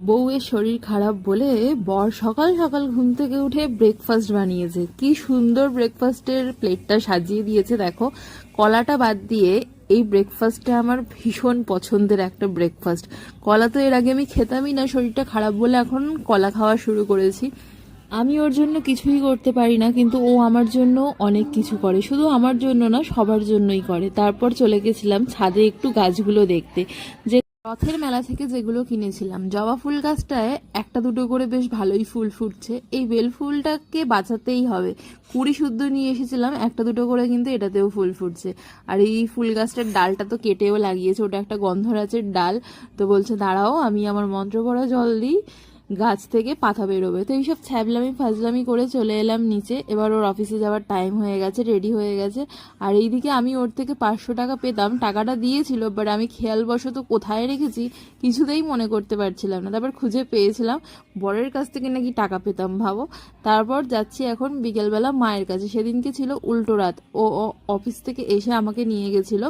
বউয়ের শরীর খারাপ বলে বর সকাল সকাল ঘুম থেকে উঠে ব্রেকফাস্ট বানিয়েছে। কি সুন্দর ব্রেকফাস্টের প্লেটটা সাজিয়ে দিয়েছে দেখো। কলাটা বাদ দিয়ে এই ব্রেকফাস্টটা আমার ভীষণ পছন্দের একটা ব্রেকফাস্ট। কলা তো এর আগে আমি খেতামই না, শরীরটা খারাপ বলে এখন কলা খাওয়া শুরু করেছি। আমি ওর জন্য কিছুই করতে পারি না, কিন্তু ও আমার জন্য অনেক কিছু করে। শুধু আমার জন্য না, সবার জন্যই করে। তারপর চলে গেছিলাম ছাদে একটু গাছগুলো দেখতে, যে রথের মেলা থেকে যেগুলো কিনেছিলাম। জবা ফুল গাছটায় একটা দুটো করে বেশ ভালোই ফুল ফুটছে। এই বেল ফুলটাকে বাঁচাতেই হবে। কুড়ি শুদ্ধ নিয়ে এসেছিলাম, একটা দুটো করে কিন্তু এটাতেও ফুল ফুটছে। আর এই ফুল গাছটার ডালটা তো কেটেও লাগিয়েছে, ওটা একটা গন্ধরাজের ডাল। তো বলছে দাঁড়াও আমি আমার মন্ত্র পড়া জল দিই, গাছ থেকে পাতা বেরোবে। তো এইসব ছ্যাবলামি ফাজলামি করে চলে এলাম নিচে। এবার ওর অফিসে যাওয়ার টাইম হয়ে গেছে, রেডি হয়ে গেছে। আর এইদিকে আমি ওর থেকে 500 টাকা পেতাম, টাকাটা দিয়েছিল, বাট আমি খেয়ালবশত কোথায় রেখেছি কিছুতেই মনে করতে পারছিলাম না। তারপর খুঁজে পেয়েছিলাম, বরের কাছ থেকে নাকি টাকা পেতাম, ভাবো। তারপর যাচ্ছি এখন বিকেলবেলা মায়ের কাছে। সেদিনকে ছিল উল্টো রাত। ও অফিস থেকে এসে আমাকে নিয়ে গেছিলো।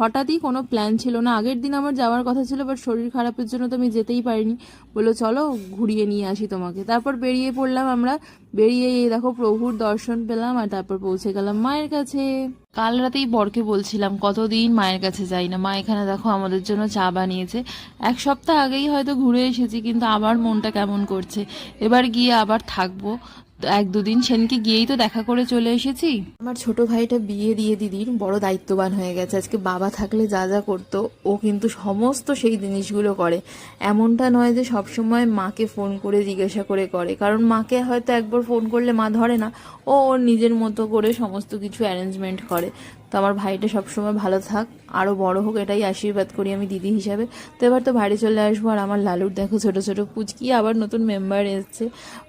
হঠাৎই, কোনো প্ল্যান ছিল না। আগের দিন আমার যাওয়ার কথা ছিল, বাট শরীর খারাপের জন্য তো আমি যেতেই পারিনি। বললো চলো ঘুরিয়ে নিয়ে আসি তোমাকে। তারপর বেরিয়ে পড়লাম আমরা। বেরিয়ে এই দেখো প্রভুর দর্শন পেলাম, আর তারপর পৌঁছে গেলাম মায়ের কাছে। কাল রাতেই বরকে বলছিলাম কতদিন মায়ের কাছে যাই না। মা এখানে দেখো আমাদের জন্য চা বানিয়েছে। 1 সপ্তাহ আগেই হয়তো ঘুরে এসেছি, কিন্তু আবার মনটা কেমন করছে। এবার গিয়ে আবার থাকবো 1-2 দিন। সেনকে গিয়েই তো দেখা করে চলে এসেছি। আমার ছোট ভাইটা বিয়ে দিয়ে দিদির বড় দায়িত্ববান হয়ে গেছে। আজকে বাবা থাকলে যা যা করতো, ও কিন্তু সমস্ত সেই জিনিসগুলো করে। এমনটা নয় যে সবসময় মাকে ফোন করে জিজ্ঞাসা করে করে, কারণ মাকে হয়তো একবার ফোন করলে মা ধরে না। ও ওর নিজের মতো করে সমস্ত কিছু অ্যারেঞ্জমেন্ট করে। তো আমার ভাইটা সবসময় ভালো থাক, আরও বড় হোক, এটাই আশীর্বাদ করি আমি দিদি হিসাবে। তো এবার তো বাড়ি চলে আসবো। আর আমার লালুর দেখো ছোট ছোট পুচকি, আবার নতুন মেম্বার এসছে।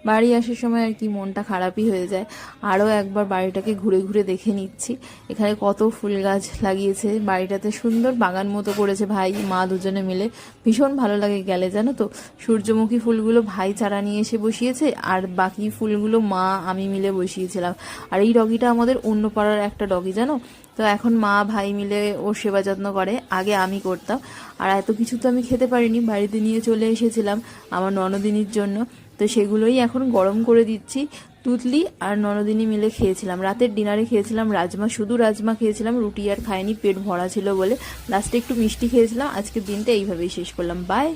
বাড়ি আসার সময় আর কি মনটা খারাপই হয়ে যায়। আরও একবার বাড়িটাকে ঘুরে ঘুরে দেখে নিচ্ছি। এখানে কত ফুল গাছ লাগিয়েছে, বাড়িটাতে সুন্দর বাগান মতো করেছে ভাই মা দুজনে মিলে। ভীষণ ভালো লাগে গেলে, জানো তো। সূর্যমুখী ফুলগুলো ভাই চারা নিয়ে এসে বসিয়েছে, আর বাকি ফুলগুলো মা আমি মিলে বসিয়েছিলাম। আর এই ডগিটা আমাদের অন্য পাড়ার একটা ডগি, জানো তো। এখন মা ভাই মিলে ওর সেবা যত্ন করে, আগে আমি করতাম। আর এত কিছু তো আমি খেতে পারিনি, বাড়িতে নিয়ে চলে এসেছিলাম আমার ননদিনীর জন্য। তো সেগুলোই এখন গরম করে দিচ্ছি। তুতলি আর ননদিনী মিলে খেয়েছিলাম। রাতের ডিনারে খেয়েছিলাম রাজমা, শুধু রাজমা খেয়েছিলাম, রুটি আর খাইনি, পেট ভরা ছিল বলে। লাস্টে একটু মিষ্টি খেয়েছিলাম। আজকের দিনটা এইভাবেই শেষ করলাম। বাই।